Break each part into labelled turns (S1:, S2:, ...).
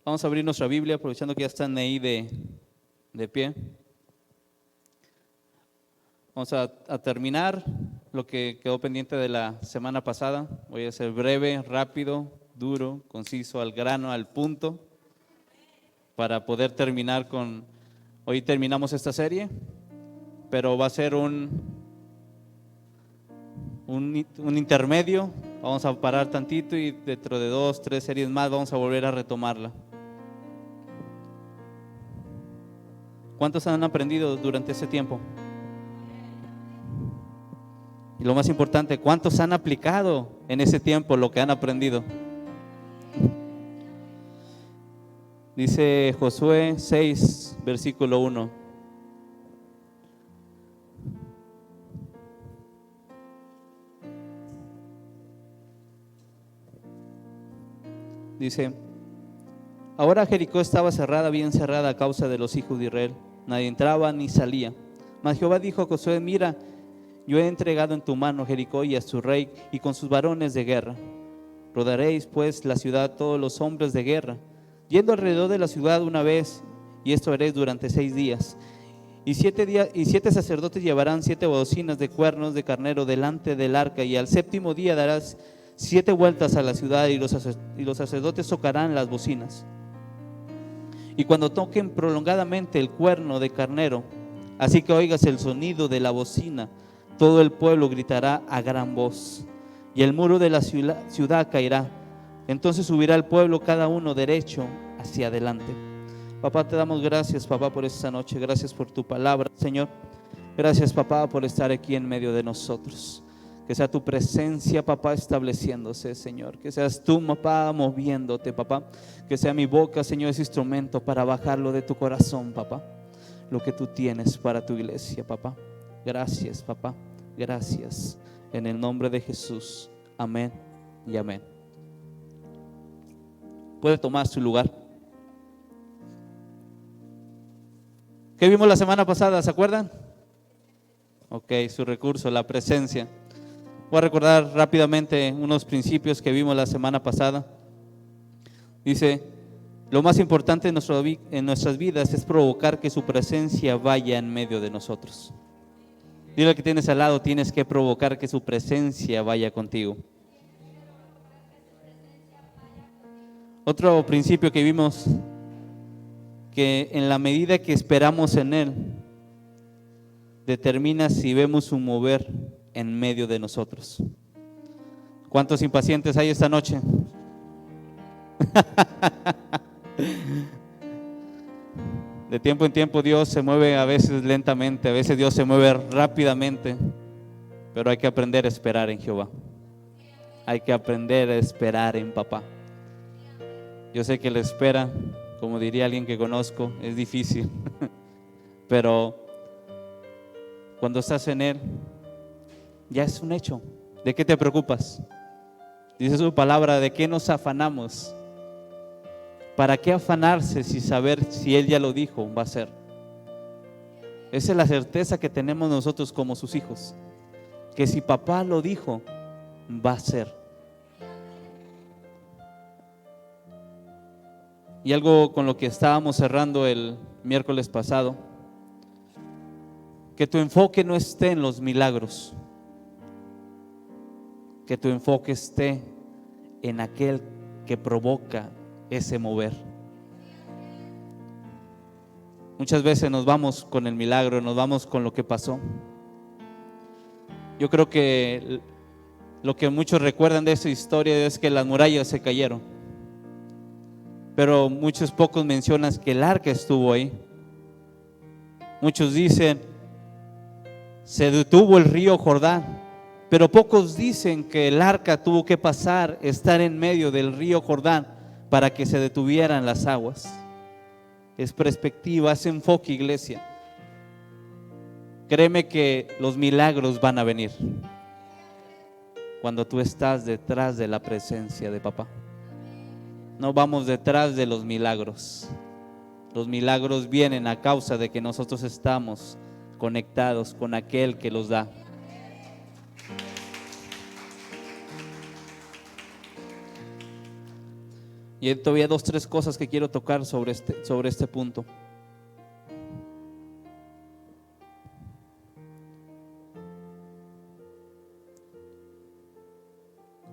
S1: Vamos a abrir nuestra Biblia, aprovechando que ya están ahí de pie. Vamos a terminar lo que quedó pendiente de la semana pasada. Voy a ser breve, rápido, duro, conciso, al grano, al punto, para poder terminar con... Hoy terminamos esta serie, pero va a ser un intermedio. Vamos a parar tantito y dentro de 2, 3 series más vamos a volver a retomarla. ¿Cuántos han aprendido durante ese tiempo? Y lo más importante, ¿cuántos han aplicado en ese tiempo lo que han aprendido? Dice Josué 6, versículo 1. Dice: ahora Jericó estaba cerrada, bien cerrada a causa de los hijos de Israel. Nadie entraba ni salía. Mas Jehová dijo a Josué: mira, yo he entregado en tu mano Jericó y a su rey y con sus varones de guerra. Rodaréis pues la ciudad todos los hombres de guerra, yendo alrededor de la ciudad una vez, y esto haréis durante 6 días. Y 7 sacerdotes llevarán 7 bocinas de cuernos de carnero delante del arca, y al 7º día darás 7 vueltas a la ciudad, y los sacerdotes tocarán las bocinas. Y cuando toquen prolongadamente el cuerno de carnero, así que oigas el sonido de la bocina, todo el pueblo gritará a gran voz, y el muro de la ciudad caerá. Entonces subirá el pueblo cada uno derecho hacia adelante. Papá, te damos gracias, papá, por esta noche. Gracias por tu palabra, Señor. Gracias, papá, por estar aquí en medio de nosotros. Que sea tu presencia, papá, estableciéndose, Señor. Que seas tú, papá, moviéndote, papá. Que sea mi boca, Señor, ese instrumento para bajarlo de tu corazón, papá. Lo que tú tienes para tu iglesia, papá. Gracias, papá. Gracias. En el nombre de Jesús. Amén y amén. Puede tomar su lugar. ¿Qué vimos la semana pasada? ¿Se acuerdan? Ok, su recurso, la presencia. Voy a recordar rápidamente unos principios que vimos la semana pasada. Dice: lo más importante en nuestras vidas es provocar que su presencia vaya en medio de nosotros. Dile al que tienes al lado: tienes que provocar que su presencia vaya contigo. Otro principio que vimos, que en la medida que esperamos en Él, determina si vemos su mover en medio de nosotros. ¿Cuántos impacientes hay esta noche? De tiempo en tiempo Dios se mueve, a veces lentamente, a veces Dios se mueve rápidamente, pero hay que aprender a esperar en Jehová. Hay que aprender a esperar en papá. Yo sé que la espera, como diría alguien que conozco, es difícil, pero cuando estás en Él, ya es un hecho. ¿De qué te preocupas? Dice su palabra: ¿de qué nos afanamos? ¿Para qué afanarse si saber si Él ya lo dijo, va a ser? Esa es la certeza que tenemos nosotros como sus hijos, que si papá lo dijo, va a ser. Y algo con lo que estábamos cerrando el miércoles pasado, que tu enfoque no esté en los milagros, que tu enfoque esté en aquel que provoca ese mover. Muchas veces nos vamos con el milagro, nos vamos con lo que pasó. Yo creo que lo que muchos recuerdan de esa historia es que las murallas se cayeron, pero pocos mencionan que el arca estuvo ahí. Muchos dicen: se detuvo el río Jordán, pero pocos dicen que el arca tuvo que pasar, estar en medio del río Jordán para que se detuvieran las aguas. Es perspectiva, es enfoque, iglesia. Créeme que los milagros van a venir cuando tú estás detrás de la presencia de papá. No vamos detrás de los milagros. Los milagros vienen a causa de que nosotros estamos conectados con aquel que los da. Y hay todavía 2, 3 cosas que quiero tocar sobre este punto.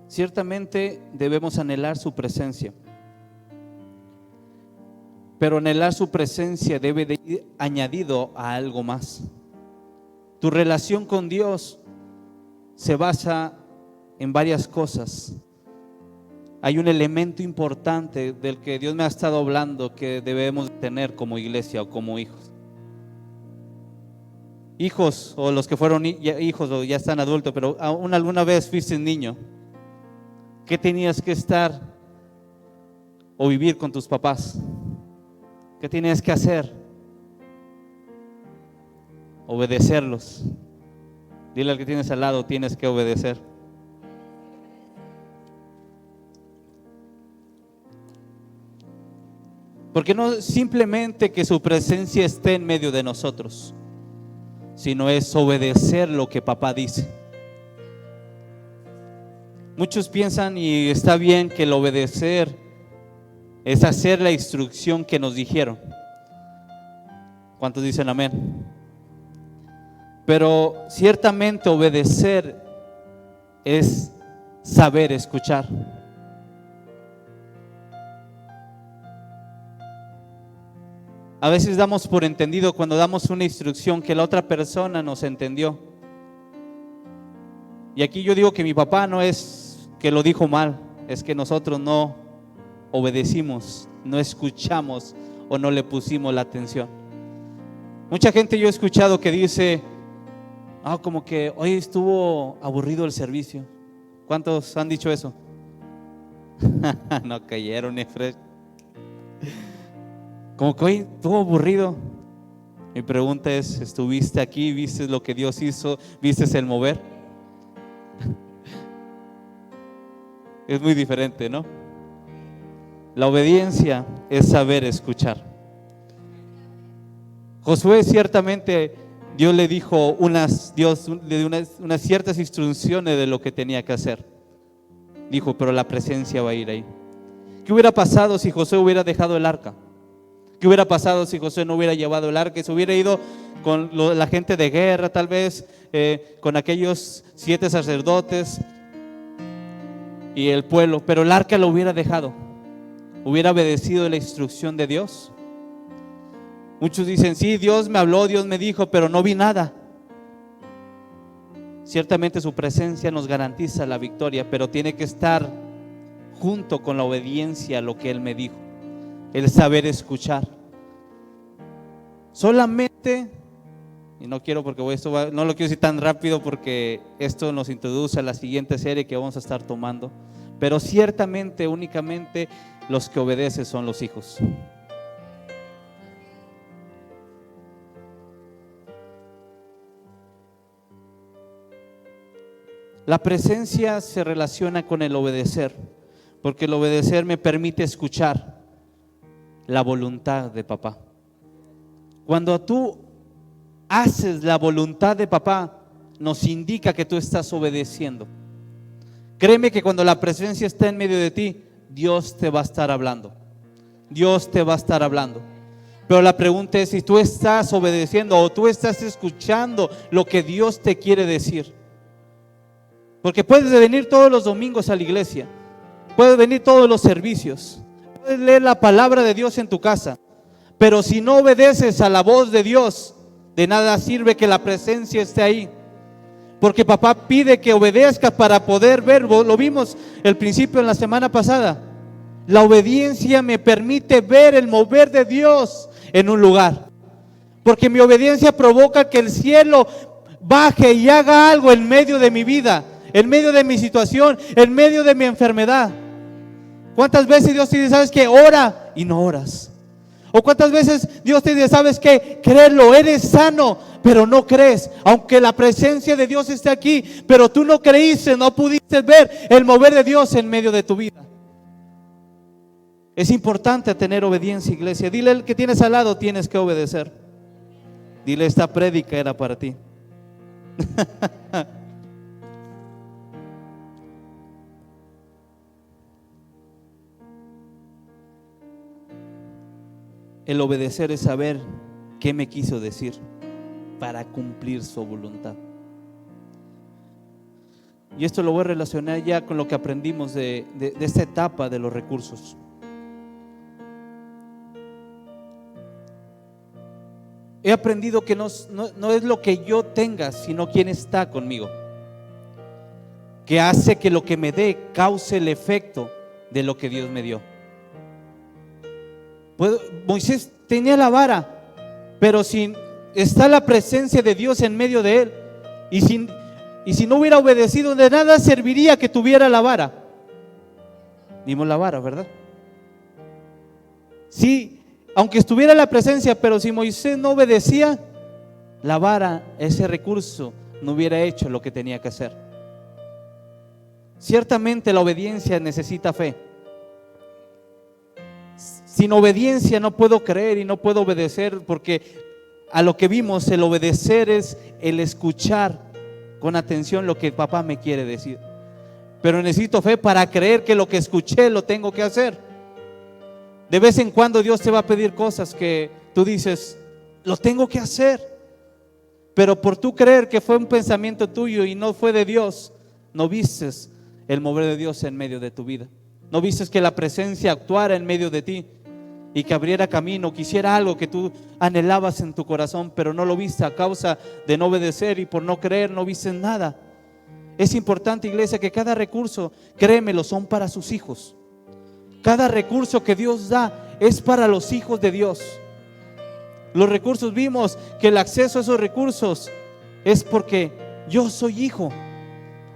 S1: Ciertamente debemos anhelar su presencia, pero anhelar su presencia debe de ir añadido a algo más. Tu relación con Dios se basa en varias cosas. Hay un elemento importante del que Dios me ha estado hablando que debemos tener como iglesia o como hijos. Hijos, o los que fueron hijos o ya están adultos, pero aún alguna vez fuiste niño. ¿Qué tenías que estar o vivir con tus papás? ¿Qué tenías que hacer? Obedecerlos. Dile al que tienes al lado, tienes que obedecer. Porque no simplemente que su presencia esté en medio de nosotros, sino es obedecer lo que papá dice. Muchos piensan, y está bien, que el obedecer es hacer la instrucción que nos dijeron. ¿Cuántos dicen amén? Pero ciertamente obedecer es saber escuchar. A veces damos por entendido cuando damos una instrucción que la otra persona nos entendió. Y aquí yo digo que mi papá no es que lo dijo mal, es que nosotros no obedecimos, no escuchamos o no le pusimos la atención. Mucha gente yo he escuchado que dice, como que hoy estuvo aburrido el servicio. ¿Cuántos han dicho eso? No cayeron ni fresco. Como que hoy estuvo aburrido. Mi pregunta es, ¿estuviste aquí? ¿Viste lo que Dios hizo? ¿Viste el mover? Es muy diferente, ¿no? La obediencia es saber escuchar. Josué ciertamente Dios le dijo unas ciertas instrucciones de lo que tenía que hacer. Dijo, pero la presencia va a ir ahí. ¿Qué hubiera pasado si Josué hubiera dejado el arca? ¿Qué hubiera pasado si Josué no hubiera llevado el arca y se hubiera ido con la gente de guerra, tal vez, con aquellos 7 sacerdotes y el pueblo? Pero el arca lo hubiera dejado. ¿Hubiera obedecido la instrucción de Dios? Muchos dicen, sí, Dios me habló, Dios me dijo, pero no vi nada. Ciertamente su presencia nos garantiza la victoria, pero tiene que estar junto con la obediencia a lo que Él me dijo. El saber escuchar. Solamente, y no quiero porque no lo quiero decir tan rápido porque esto nos introduce a la siguiente serie que vamos a estar tomando, pero ciertamente únicamente los que obedecen son los hijos. La presencia se relaciona con el obedecer, porque el obedecer me permite escuchar la voluntad de papá. Cuando tú haces la voluntad de papá, nos indica que tú estás obedeciendo. Créeme que cuando la presencia está en medio de ti, Dios te va a estar hablando. Dios te va a estar hablando. Pero la pregunta es si tú estás obedeciendo o tú estás escuchando lo que Dios te quiere decir. Porque puedes venir todos los domingos a la iglesia, puedes venir todos los servicios, puedes leer la palabra de Dios en tu casa, pero si no obedeces a la voz de Dios, de nada sirve que la presencia esté ahí. Porque papá pide que obedezcas para poder ver. Lo vimos el principio en la semana pasada. La obediencia me permite ver el mover de Dios en un lugar, porque mi obediencia provoca que el cielo baje y haga algo en medio de mi vida, en medio de mi situación, en medio de mi enfermedad. ¿Cuántas veces Dios te dice, sabes qué, ora y no oras? O cuántas veces Dios te dice, sabes qué, créelo, eres sano, pero no crees, aunque la presencia de Dios esté aquí, pero tú no creíste, no pudiste ver el mover de Dios en medio de tu vida. Es importante tener obediencia, iglesia. Dile al que tienes al lado, tienes que obedecer. Dile, esta prédica era para ti. El obedecer es saber qué me quiso decir para cumplir su voluntad. Y esto lo voy a relacionar ya con lo que aprendimos de esta etapa de los recursos. He aprendido que no es lo que yo tenga, sino quién está conmigo, que hace que lo que me dé cause el efecto de lo que Dios me dio. Moisés tenía la vara, pero si está la presencia de Dios en medio de él, y si no hubiera obedecido, de nada serviría que tuviera la vara. Vimos la vara, ¿verdad? Sí, aunque estuviera la presencia, pero si Moisés no obedecía, la vara, ese recurso, no hubiera hecho lo que tenía que hacer. Ciertamente la obediencia necesita fe. Sin obediencia no puedo creer y no puedo obedecer, porque a lo que vimos, el obedecer es el escuchar con atención lo que papá me quiere decir. Pero necesito fe para creer que lo que escuché lo tengo que hacer. De vez en cuando Dios te va a pedir cosas que tú dices, lo tengo que hacer, pero por tú creer que fue un pensamiento tuyo y no fue de Dios, no vistes el mover de Dios en medio de tu vida. No vistes que la presencia actuara en medio de ti y que abriera camino, que hiciera algo que tú anhelabas en tu corazón, pero no lo viste a causa de no obedecer, y por no creer no viste nada. Es importante, iglesia, que cada recurso, créemelo, son para sus hijos. Cada recurso que Dios da es para los hijos de Dios. Los recursos, vimos que el acceso a esos recursos es porque yo soy hijo.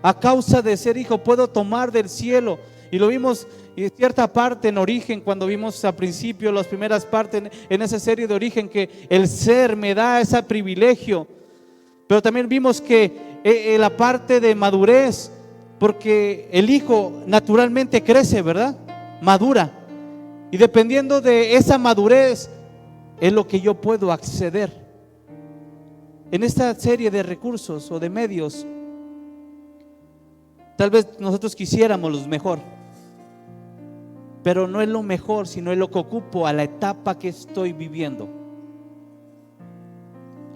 S1: A causa de ser hijo puedo tomar del cielo. Y lo vimos en cierta parte en Origen, cuando vimos al principio las primeras partes en esa serie de Origen, que el ser me da ese privilegio. Pero también vimos que la parte de madurez, porque el hijo naturalmente crece, ¿verdad? Madura. Y dependiendo de esa madurez es lo que yo puedo acceder. En esta serie de recursos o de medios, tal vez nosotros quisiéramos los mejor, pero no es lo mejor, sino es lo que ocupo a la etapa que estoy viviendo.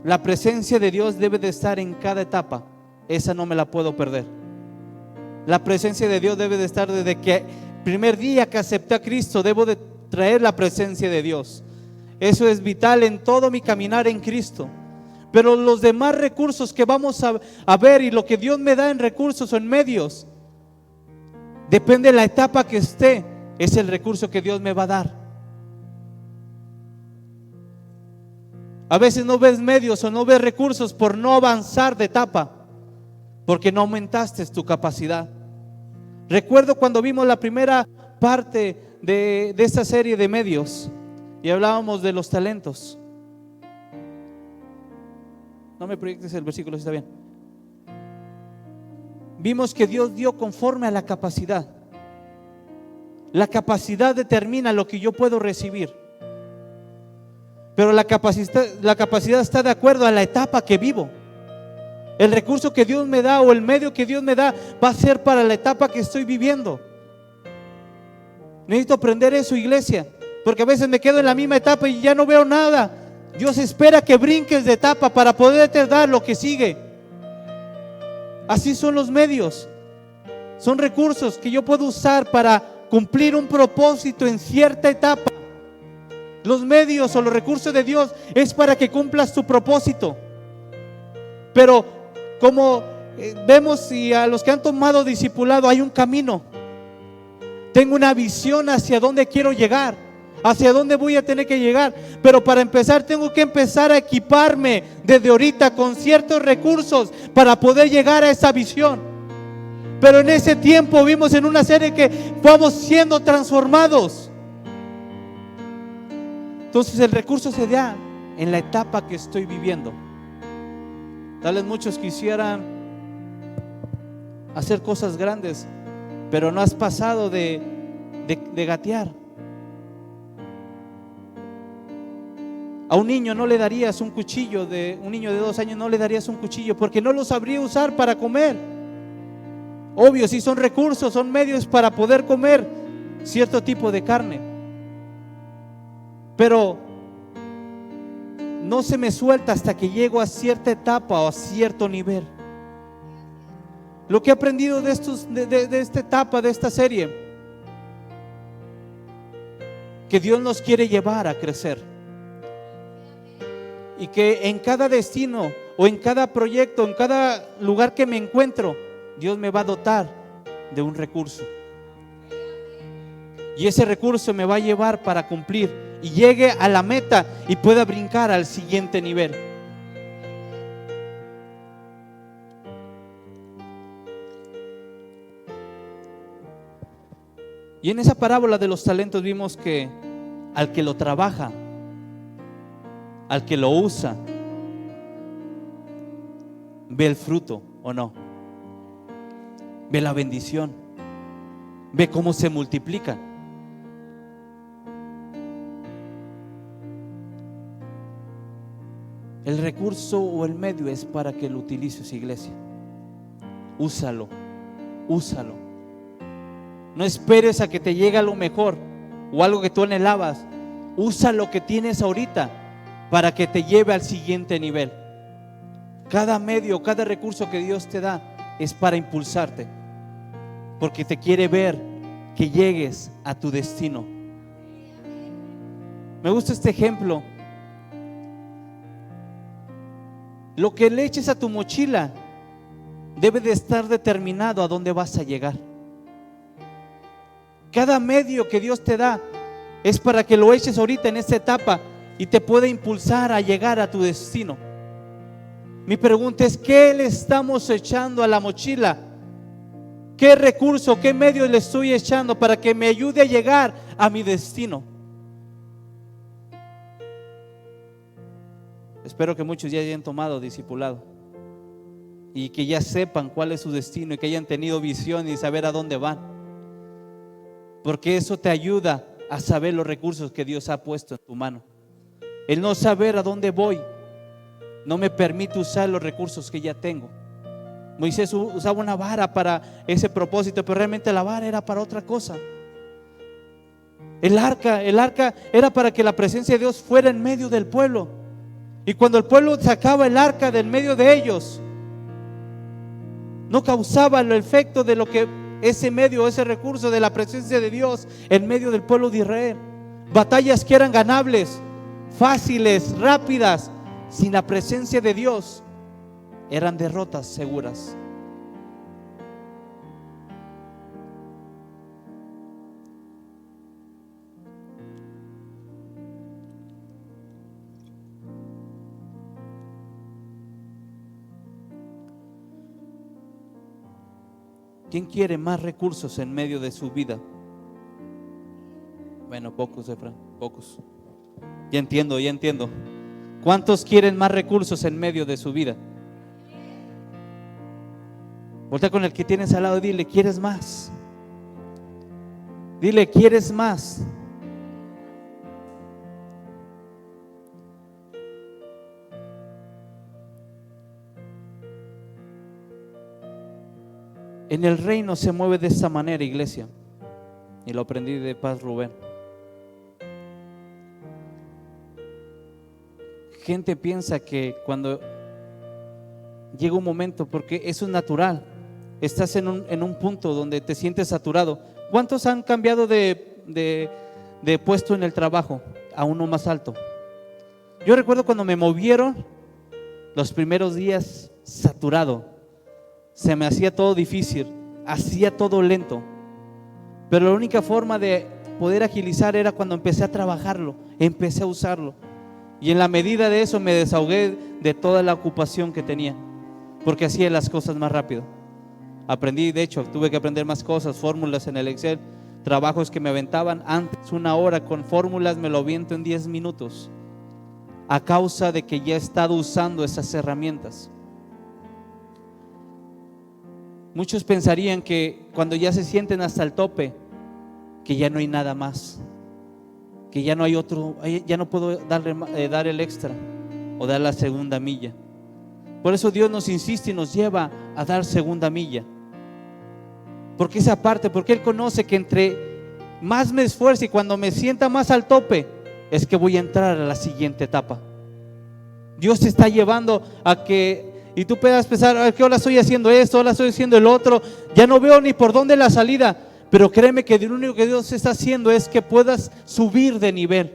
S1: La presencia de Dios debe de estar en cada etapa. Esa no me la puedo perder. La presencia de Dios debe de estar desde que primer día que acepté a Cristo. Debo de traer la presencia de Dios. Eso es vital en todo mi caminar en Cristo. Pero los demás recursos que vamos a ver, y lo que Dios me da en recursos o en medios, depende de la etapa que esté, es el recurso que Dios me va a dar. A veces no ves medios o no ves recursos por no avanzar de etapa, porque no aumentaste tu capacidad. Recuerdo cuando vimos la primera parte de esta serie de medios y hablábamos de los talentos. No me proyectes el versículo, si está bien. Vimos que Dios dio conforme a la capacidad. La capacidad determina lo que yo puedo recibir, pero la capacidad está de acuerdo a la etapa que vivo. El recurso que Dios me da o el medio que Dios me da va a ser para la etapa que estoy viviendo. Necesito aprender eso, iglesia, porque a veces me quedo en la misma etapa y ya no veo nada. Dios espera que brinques de etapa para poderte dar lo que sigue. Así son los medios. Son recursos que yo puedo usar para cumplir un propósito en cierta etapa. Los medios o los recursos de Dios es para que cumplas tu propósito. Pero como vemos, y a los que han tomado discipulado, hay un camino. Tengo una visión hacia dónde quiero llegar, hacia dónde voy a tener que llegar. Pero para empezar tengo que empezar a equiparme desde ahorita con ciertos recursos para poder llegar a esa visión. Pero en ese tiempo vimos en una serie que vamos siendo transformados. Entonces el recurso se da en la etapa que estoy viviendo. Tal vez muchos quisieran hacer cosas grandes, pero no has pasado de gatear. A un niño no le darías un cuchillo, un niño de 2 años no le darías un cuchillo porque no lo sabría usar para comer. Obvio, sí son recursos, son medios para poder comer cierto tipo de carne. Pero no se me suelta hasta que llego a cierta etapa o a cierto nivel. Lo que he aprendido de esta etapa, de esta serie, que Dios nos quiere llevar a crecer, y que en cada destino o en cada proyecto, en cada lugar que me encuentro, Dios me va a dotar de un recurso, y ese recurso me va a llevar para cumplir y llegue a la meta y pueda brincar al siguiente nivel. Y en esa parábola de los talentos vimos que al que lo trabaja, al que lo usa, ve el fruto, ¿o no? Ve la bendición, ve cómo se multiplica. El recurso o el medio es para que lo utilices, iglesia. Úsalo, úsalo. No esperes a que te llegue lo mejor o algo que tú anhelabas. Usa lo que tienes ahorita para que te lleve al siguiente nivel. Cada medio, cada recurso que Dios te da es para impulsarte, porque te quiere ver que llegues a tu destino. Me gusta este ejemplo. Lo que le eches a tu mochila debe de estar determinado a dónde vas a llegar. Cada medio que Dios te da es para que lo eches ahorita en esta etapa y te pueda impulsar a llegar a tu destino. Mi pregunta es: ¿qué le estamos echando a la mochila? ¿Qué recurso, qué medio le estoy echando para que me ayude a llegar a mi destino? Espero que muchos ya hayan tomado discipulado y que ya sepan cuál es su destino y que hayan tenido visión y saber a dónde van, porque eso te ayuda a saber los recursos que Dios ha puesto en tu mano. El no saber a dónde voy no me permite usar los recursos que ya tengo. Moisés usaba una vara para ese propósito, pero realmente la vara era para otra cosa. El arca era para que la presencia de Dios fuera en medio del pueblo. Y cuando el pueblo sacaba el arca del medio de ellos, no causaba el efecto de lo que ese medio, ese recurso de la presencia de Dios en medio del pueblo de Israel. Batallas que eran ganables, fáciles, rápidas, sin la presencia de Dios, eran derrotas seguras. ¿Quién quiere más recursos en medio de su vida? Bueno, pocos, Efraín, pocos. Ya entiendo. ¿Cuántos quieren más recursos en medio de su vida? Voltea con el que tienes al lado y dile: ¿quieres más? Dile: ¿quieres más? En el reino se mueve de esta manera, iglesia, y lo aprendí de Paz Rubén. Gente piensa que cuando llega un momento, porque eso es natural, estás en un punto donde te sientes saturado. ¿Cuántos han cambiado de puesto en el trabajo a uno más alto? Yo recuerdo cuando me movieron, los primeros días saturado. Se me hacía todo difícil, hacía todo lento, pero la única forma de poder agilizar era cuando empecé a trabajarlo, empecé a usarlo, y en la medida de eso me desahogué de toda la ocupación que tenía, porque hacía las cosas más rápido. Aprendí, de hecho, tuve que aprender más cosas, fórmulas en el Excel, trabajos que me aventaban antes 1 hora con fórmulas, me lo aviento en 10 minutos, a causa de que ya he estado usando esas herramientas. Muchos pensarían que cuando ya se sienten hasta el tope, que ya no hay nada más, que ya no hay otro, ya no puedo dar el extra o dar la segunda milla. Por eso Dios nos insiste y nos lleva a dar segunda milla, porque esa parte, porque Él conoce que entre más me esfuerce y cuando me sienta más al tope, es que voy a entrar a la siguiente etapa. Dios te está llevando a que, y tú puedas pensar, ¿a qué hora estoy haciendo esto? Ahora estoy haciendo el otro, ya no veo ni por dónde la salida. Pero créeme que lo único que Dios está haciendo es que puedas subir de nivel.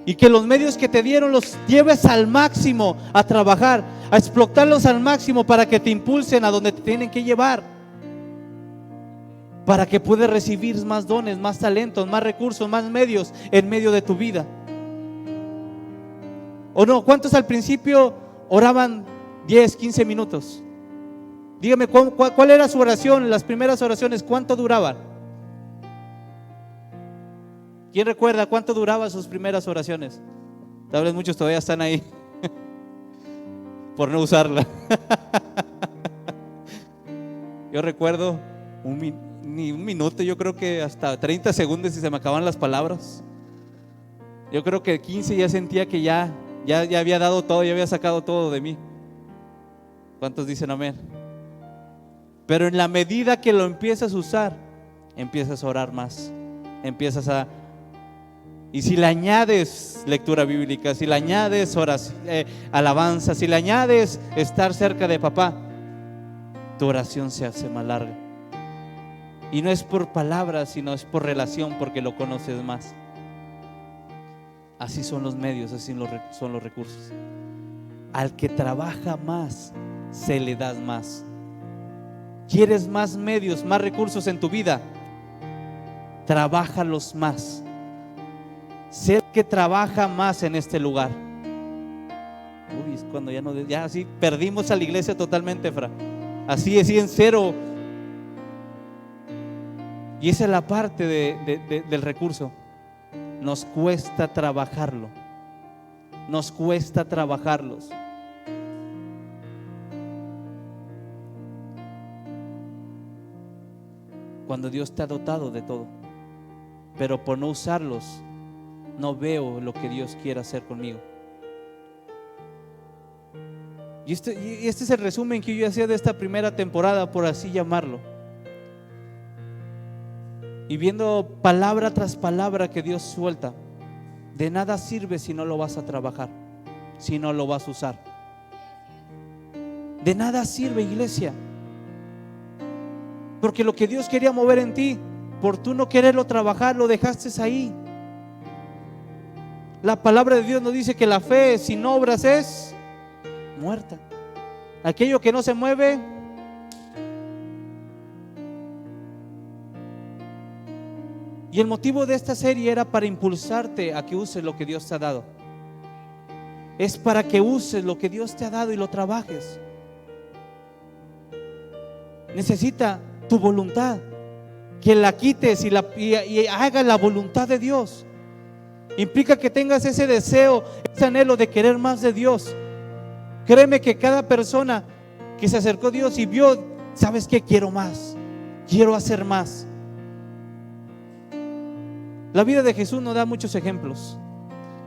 S1: Y que los medios que te dieron los lleves al máximo a trabajar, a explotarlos al máximo para que te impulsen a donde te tienen que llevar. Para que puedas recibir más dones, más talentos, más recursos, más medios en medio de tu vida. ¿O no? ¿Cuántos al principio oraban 10, 15 minutos? Dígame, ¿cuál era su oración? Las primeras oraciones, ¿cuánto duraban? ¿Quién recuerda cuánto duraban sus primeras oraciones? Tal vez muchos todavía están ahí por no usarla. Yo recuerdo ni un minuto, yo creo que hasta 30 segundos y se me acaban las palabras. Yo creo que 15 ya sentía que ya había dado todo, ya había sacado todo de mí. ¿Cuántos dicen amén? Pero en la medida que lo empiezas a usar, empiezas a orar más, y si le añades lectura bíblica, si le añades alabanza, si le añades estar cerca de papá, tu oración se hace más larga. Y no es por palabras, sino es por relación, porque lo conoces más. Así son los medios, así son los recursos. Al que trabaja más, se le da más. ¿Quieres más medios, más recursos en tu vida? Trabájalos más. Sé el que trabaja más en este lugar. Uy, es cuando ya así perdimos a la iglesia totalmente, Fra. Así en cero. Y esa es la parte del recurso. Nos cuesta trabajarlo. Nos cuesta trabajarlos. Cuando Dios te ha dotado de todo, pero por no usarlos, no veo lo que Dios quiere hacer conmigo. Y este es el resumen que yo hacía de esta primera temporada, por así llamarlo. Y viendo palabra tras palabra que Dios suelta, de nada sirve si no lo vas a trabajar, si no lo vas a usar. De nada sirve, iglesia, porque lo que Dios quería mover en ti, por tú no quererlo trabajar, lo dejaste ahí. La palabra de Dios nos dice que la fe sin obras es muerta. Aquello que no se mueve, y el motivo de esta serie era para impulsarte a que uses lo que Dios te ha dado. Es para que uses lo que Dios te ha dado y lo trabajes. Necesita tu voluntad, que la quites y hagas la voluntad de Dios. Implica que tengas ese deseo, ese anhelo de querer más de Dios. Créeme que cada persona que se acercó a Dios y vio, ¿sabes qué? Quiero más, quiero hacer más. La vida de Jesús nos da muchos ejemplos.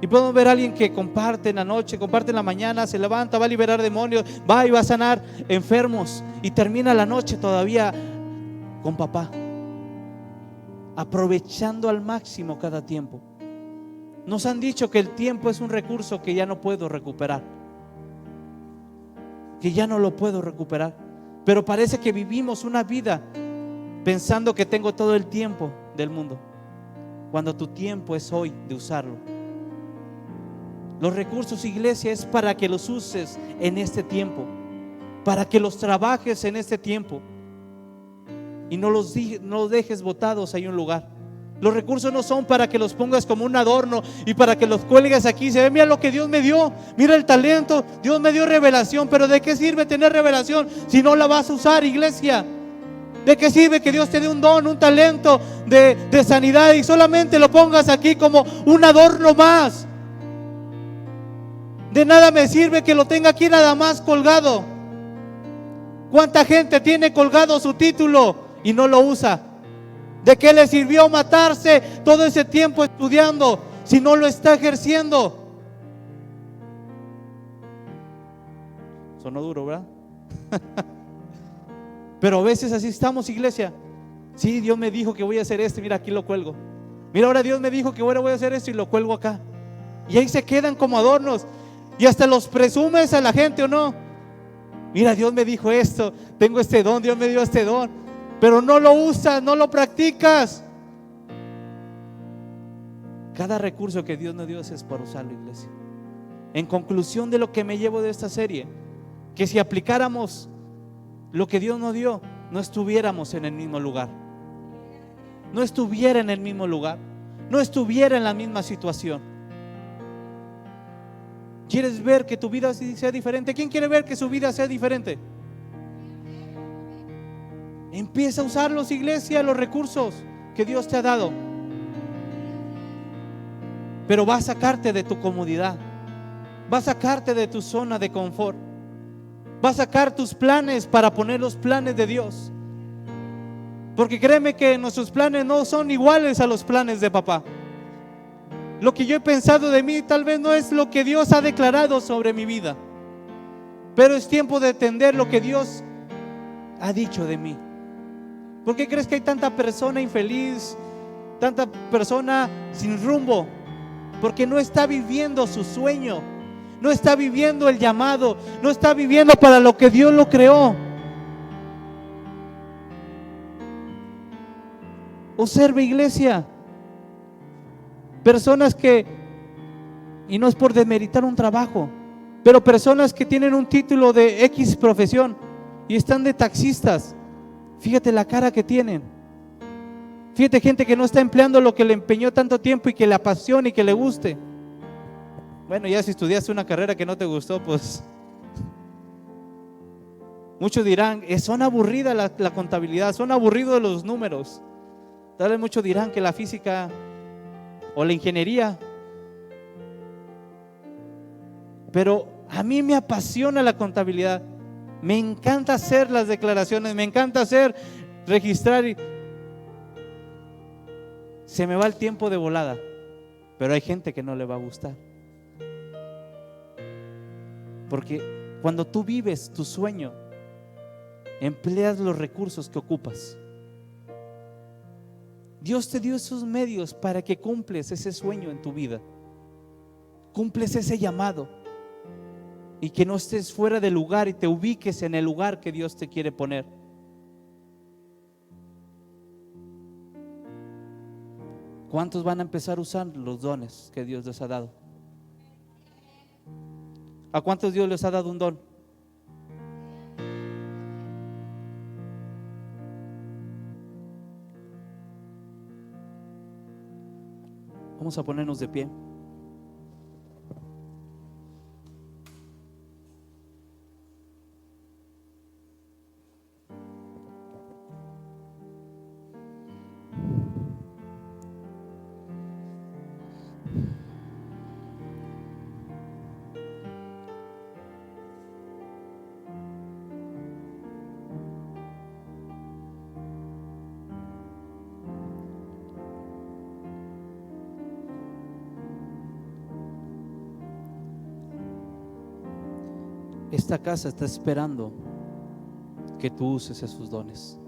S1: Y podemos ver a alguien que comparte en la noche, comparte en la mañana, se levanta, va a liberar demonios, va y va a sanar enfermos, y termina la noche todavía con papá, aprovechando al máximo cada tiempo. Nos han dicho que el tiempo es un recurso que ya no puedo recuperar, que ya no lo puedo recuperar. Pero parece que vivimos una vida pensando que tengo todo el tiempo del mundo, cuando tu tiempo es hoy de usarlo. Los recursos, iglesia, es para que los uses en este tiempo, para que los trabajes en este tiempo y no los dejes botados ahí en un lugar. Los recursos no son para que los pongas como un adorno y para que los cuelgues aquí y se ve, mira lo que Dios me dio, mira el talento, Dios me dio revelación. Pero ¿de qué sirve tener revelación si no la vas a usar, iglesia? ¿De qué sirve que Dios te dé un don, un talento de sanidad y solamente lo pongas aquí como un adorno más? De nada me sirve que lo tenga aquí nada más colgado. ¿Cuánta gente tiene colgado su título y no lo usa? ¿De qué le sirvió matarse todo ese tiempo estudiando si no lo está ejerciendo? Sonó duro, ¿verdad? Pero a veces así estamos, iglesia. Sí, Dios me dijo que voy a hacer esto, mira, aquí lo cuelgo. Mira, ahora Dios me dijo que ahora voy a hacer esto y lo cuelgo acá. Y ahí se quedan como adornos. Y hasta los presumes a la gente, ¿o no? Mira, Dios me dijo esto, tengo este don, Dios me dio este don, pero no lo usas, no lo practicas. Cada recurso que Dios nos dio es para usarlo, iglesia. En conclusión de lo que me llevo de esta serie, que si aplicáramos lo que Dios nos dio, no estuviéramos en el mismo lugar, no estuviera en el mismo lugar, no estuviera en la misma situación. ¿Quieres ver que tu vida sea diferente? ¿Quién quiere ver que su vida sea diferente? Empieza a usarlos, iglesia, los recursos que Dios te ha dado. Pero va a sacarte de tu comodidad, va a sacarte de tu zona de confort, va a sacar tus planes para poner los planes de Dios. Porque créeme que nuestros planes no son iguales a los planes de papá. Lo que yo he pensado de mí tal vez no es lo que Dios ha declarado sobre mi vida, pero es tiempo de entender lo que Dios ha dicho de mí. ¿Por qué crees que hay tanta persona infeliz, tanta persona sin rumbo? Porque no está viviendo su sueño, no está viviendo el llamado, no está viviendo para lo que Dios lo creó. Observe, iglesia, personas que, y no es por demeritar un trabajo, pero personas que tienen un título de X profesión y están de taxistas. Fíjate la cara que tienen. Fíjate, gente que no está empleando lo que le empeñó tanto tiempo y que le apasione y que le guste. Bueno, ya si estudiaste una carrera que no te gustó, pues muchos dirán, son aburridas la contabilidad, son aburridos los números. Tal vez muchos dirán que la física o la ingeniería, pero a mí me apasiona la contabilidad. Me encanta hacer las declaraciones, me encanta registrar. Se me va el tiempo de volada, pero hay gente que no le va a gustar. Porque cuando tú vives tu sueño, empleas los recursos que ocupas. Dios te dio esos medios para que cumples ese sueño en tu vida, cumples ese llamado, y que no estés fuera del lugar y te ubiques en el lugar que Dios te quiere poner. ¿Cuántos van a empezar a usar los dones que Dios les ha dado? ¿A cuántos Dios les ha dado un don? Vamos a ponernos de pie. Esta casa está esperando que tú uses esos dones.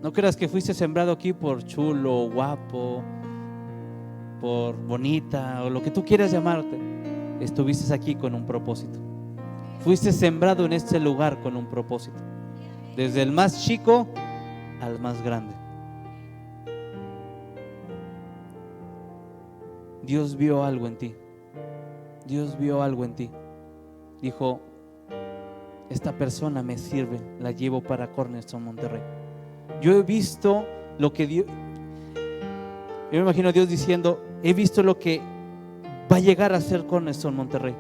S1: No creas que fuiste sembrado aquí por chulo, guapo, por bonita o lo que tú quieras llamarte. Estuviste aquí con un propósito. Fuiste sembrado en este lugar con un propósito, desde el más chico al más grande. Dios vio algo en ti. Dios vio algo en ti. Dijo: esta persona me sirve, la llevo para Cornerstone Monterrey. Yo he visto lo que Dios, yo me imagino a Dios diciendo: he visto lo que va a llegar a ser Cornerstone Monterrey,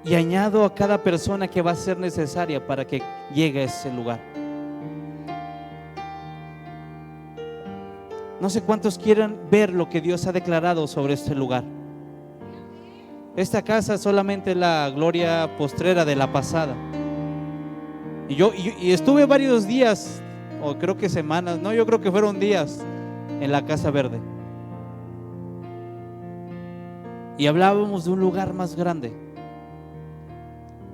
S1: y añado a cada persona que va a ser necesaria para que llegue a ese lugar. No sé cuántos quieran ver lo que Dios ha declarado sobre este lugar. Esta casa solamente es la gloria postrera de la pasada. Y yo estuve varios días, o creo que semanas, no, yo creo que fueron días en la Casa Verde. Y hablábamos de un lugar más grande.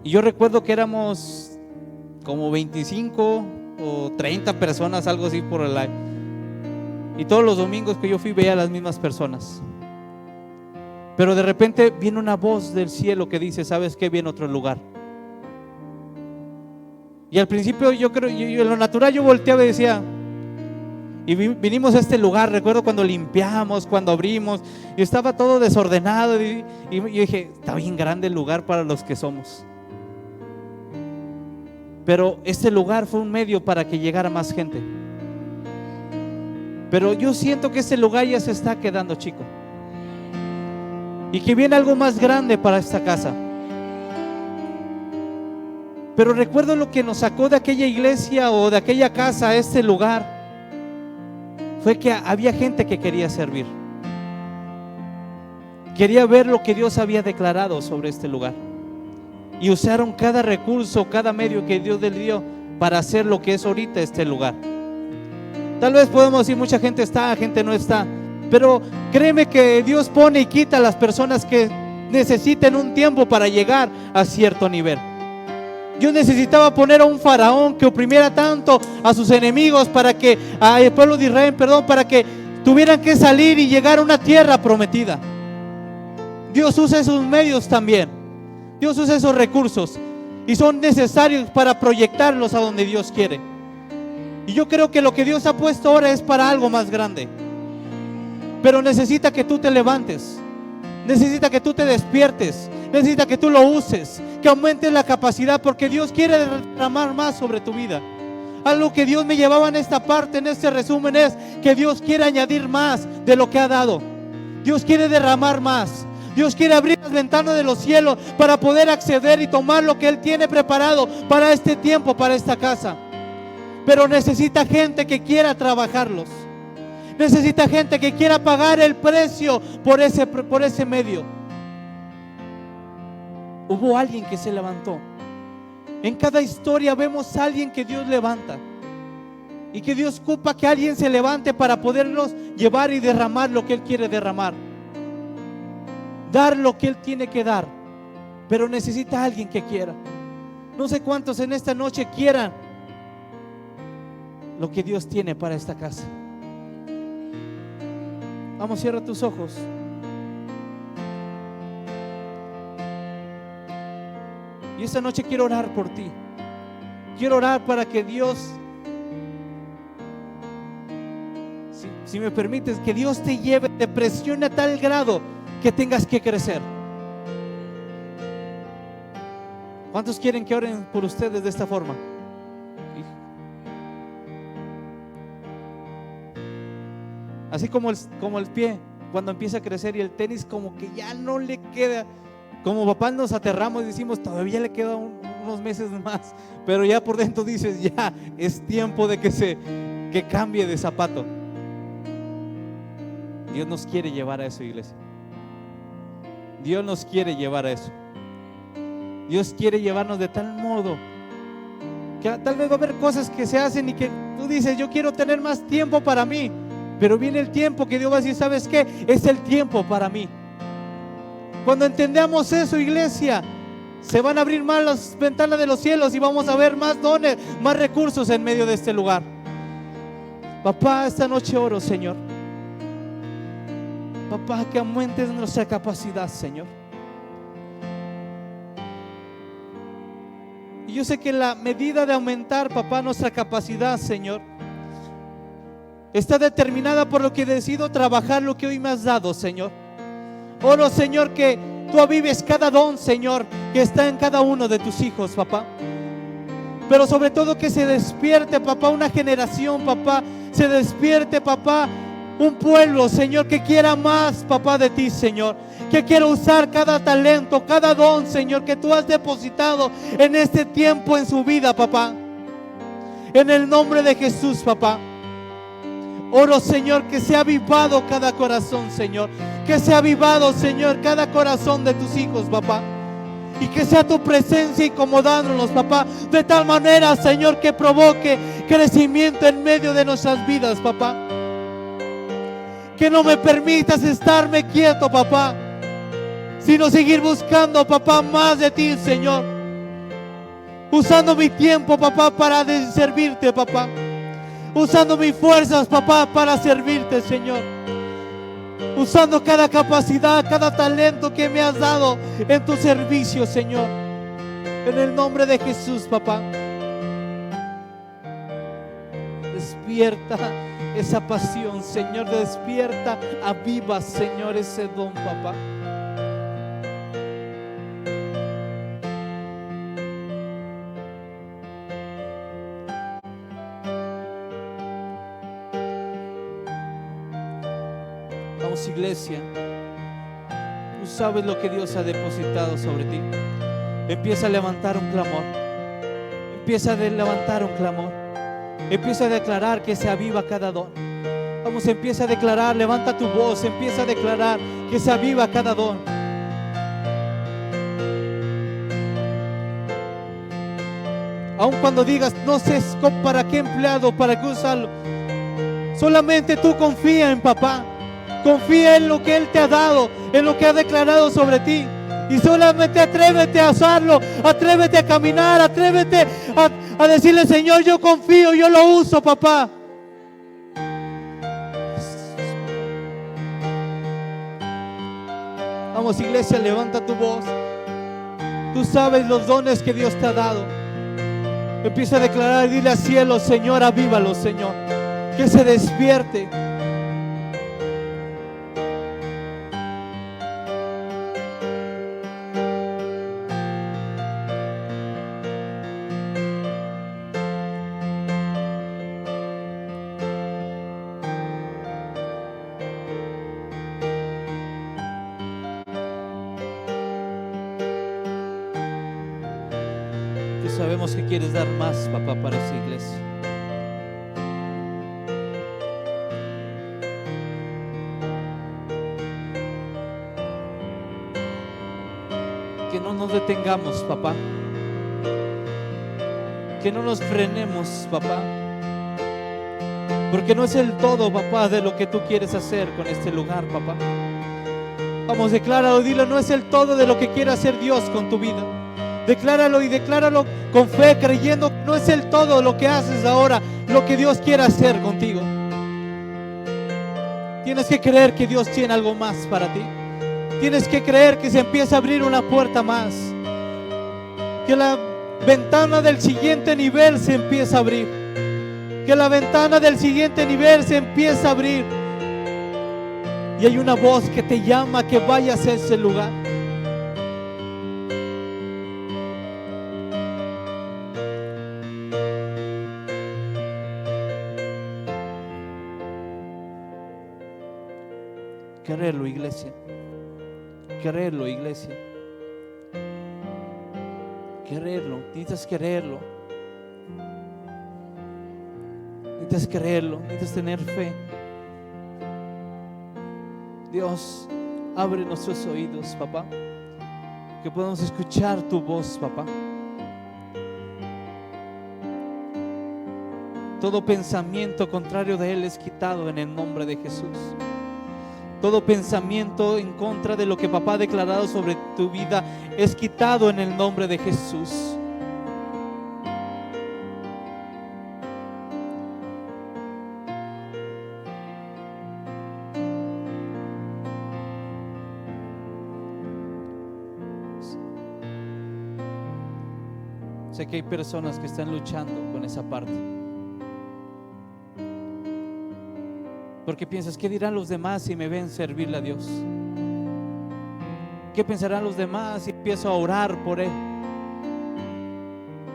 S1: Y yo recuerdo que éramos como 25 o 30 personas, algo así por el año. Y todos los domingos que yo fui veía a las mismas personas. Pero de repente viene una voz del cielo que dice: ¿sabes qué? Viene otro lugar. Y al principio yo creo, en lo natural yo volteaba y decía, y vinimos a este lugar, recuerdo cuando limpiamos, cuando abrimos, y estaba todo desordenado, y yo dije, está bien grande el lugar para los que somos. Pero este lugar fue un medio para que llegara más gente. Pero yo siento que este lugar ya se está quedando chico, y que viene algo más grande para esta casa. Pero recuerdo lo que nos sacó de aquella iglesia o de aquella casa a este lugar, fue que había gente que quería servir, quería ver lo que Dios había declarado sobre este lugar, y usaron cada recurso, cada medio que Dios les dio para hacer lo que es ahorita este lugar. Tal vez podemos decir, mucha gente está, gente no está, pero créeme que Dios pone y quita a las personas que necesiten un tiempo para llegar a cierto nivel. Yo necesitaba poner a un faraón que oprimiera tanto a sus enemigos para que, al pueblo de Israel, para que tuvieran que salir y llegar a una tierra prometida. Dios usa esos medios también. Dios usa esos recursos y son necesarios para proyectarlos a donde Dios quiere. Y yo creo que lo que Dios ha puesto ahora es para algo más grande. Pero necesita que tú te levantes, necesita que tú te despiertes, necesita que tú lo uses, que aumentes la capacidad, porque Dios quiere derramar más sobre tu vida. Algo que Dios me llevaba en esta parte, en este resumen, es que Dios quiere añadir más de lo que ha dado. Dios quiere derramar más. Dios quiere abrir las ventanas de los cielos para poder acceder y tomar lo que Él tiene preparado para este tiempo, para esta casa. Pero necesita gente que quiera trabajarlos. Necesita gente que quiera pagar el precio por ese medio. Hubo alguien que se levantó. En cada historia vemos a alguien que Dios levanta, y que Dios ocupa que alguien se levante para podernos llevar y derramar lo que Él quiere derramar, dar lo que Él tiene que dar. Pero necesita alguien que quiera. No sé cuántos en esta noche quieran lo que Dios tiene para esta casa. Vamos, cierra tus ojos. Y esta noche quiero orar por ti. Quiero orar para que Dios, si me permites, que Dios te lleve, te presione a tal grado que tengas que crecer. ¿Cuántos quieren que oren por ustedes de esta forma? Así como el pie cuando empieza a crecer y el tenis como que ya no le queda. Como papás nos aterramos y decimos, todavía le quedan unos meses más, pero ya por dentro dices, ya es tiempo de que cambie de zapato. Dios nos quiere llevar a eso, iglesia. Dios nos quiere llevar a eso. Dios quiere llevarnos de tal modo que tal vez va a haber cosas que se hacen y que tú dices, yo quiero tener más tiempo para mí, pero viene el tiempo que Dios va a decir, ¿sabes qué? Es el tiempo para mí. Cuando entendamos eso, iglesia, se van a abrir más las ventanas de los cielos y vamos a ver más dones, más recursos en medio de este lugar. Papá, esta noche oro, Señor. Papá, que aumentes nuestra capacidad, Señor. Y yo sé que la medida de aumentar, papá, nuestra capacidad, Señor, está determinada por lo que decido trabajar, lo que hoy me has dado, Señor. Oro, Señor, que tú avives cada don, Señor, que está en cada uno de tus hijos, papá. Pero sobre todo que se despierte, papá, una generación, papá. Se despierte, papá, un pueblo, Señor, que quiera más, papá, de ti, Señor. Que quiera usar cada talento, cada don, Señor, que tú has depositado en este tiempo en su vida, papá. En el nombre de Jesús, papá. Oro, Señor, que sea avivado cada corazón, Señor. Que sea avivado, Señor, cada corazón de tus hijos, papá. Y que sea tu presencia incomodándonos, papá, de tal manera, Señor, que provoque crecimiento en medio de nuestras vidas, papá. Que no me permitas estarme quieto, papá, sino seguir buscando, papá, más de ti, Señor. Usando mi tiempo, papá, para servirte, papá. Usando mis fuerzas, papá, para servirte, Señor.
S2: usando cada capacidad, cada talento que me has dado en tu servicio, Señor. En el nombre de Jesús, papá. Despierta esa pasión, Señor. Despierta, aviva, Señor, ese don, papá. Vamos, iglesia. Tú sabes lo que Dios ha depositado sobre ti. Empieza a levantar un clamor. Empieza a levantar un clamor. Empieza a declarar que se aviva cada don. Vamos, empieza a declarar, levanta tu voz, empieza a declarar que se aviva cada don. Aun cuando digas, no sé para qué empleado, para qué usarlo, solamente tú confía en papá. Confía en lo que Él te ha dado, en lo que ha declarado sobre ti. Y solamente atrévete a usarlo, atrévete a caminar, atrévete a decirle, Señor, yo confío, yo lo uso, papá. Vamos, iglesia, levanta tu voz. Tú sabes los dones que Dios te ha dado. Empieza a declarar y dile al cielo, Señor, avívalo, Señor. Que se despierte. Sabemos que quieres dar más, papá, para esta iglesia. Que no nos detengamos, papá. Que no nos frenemos, papá. Porque no es el todo, papá, de lo que tú quieres hacer con este lugar, papá. Vamos, decláralo, dilo, no es el todo de lo que quiere hacer Dios con tu vida. Decláralo y decláralo con fe, creyendo que no es el todo lo que haces ahora, lo que Dios quiere hacer contigo. Tienes que creer que Dios tiene algo más para ti. Tienes que creer que se empieza a abrir una puerta más, que la ventana del siguiente nivel se empieza a abrir, que la ventana del siguiente nivel se empieza a abrir, y hay una voz que te llama que vayas a ese lugar. Quererlo, iglesia. Quererlo, iglesia. Quererlo. Necesitas quererlo. Necesitas creerlo. Necesitas tener fe. Dios, abre nuestros oídos, papá. Que podamos escuchar tu voz, papá. Todo pensamiento contrario de Él es quitado en el nombre de Jesús. Todo pensamiento en contra de lo que papá ha declarado sobre tu vida es quitado en el nombre de Jesús. Sé que hay personas que están luchando con esa parte. Porque piensas, ¿qué dirán los demás si me ven servirle a Dios? ¿Qué pensarán los demás si empiezo a orar por Él?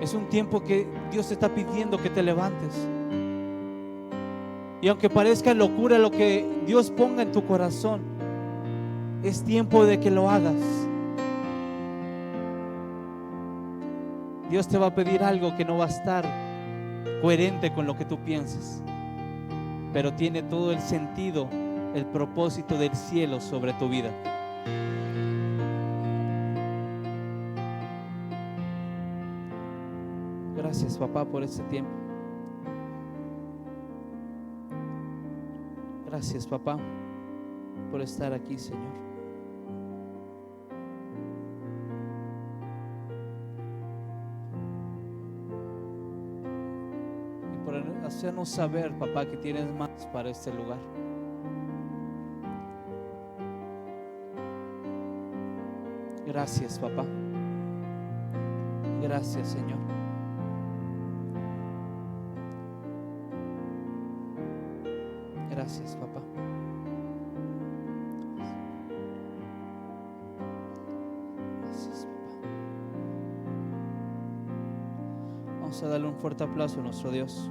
S2: Es un tiempo que Dios te está pidiendo que te levantes. Y aunque parezca locura lo que Dios ponga en tu corazón, es tiempo de que lo hagas. Dios te va a pedir algo que no va a estar coherente con lo que tú piensas, pero tiene todo el sentido, el propósito del cielo sobre tu vida. Gracias, papá, por este tiempo. Gracias, papá, por estar aquí, Señor. Y por hacernos saber, papá, que tienes más para este lugar.
S1: Gracias, papá. Gracias, Señor. Gracias, papá. Gracias, papá. Vamos a darle un fuerte aplauso a nuestro Dios.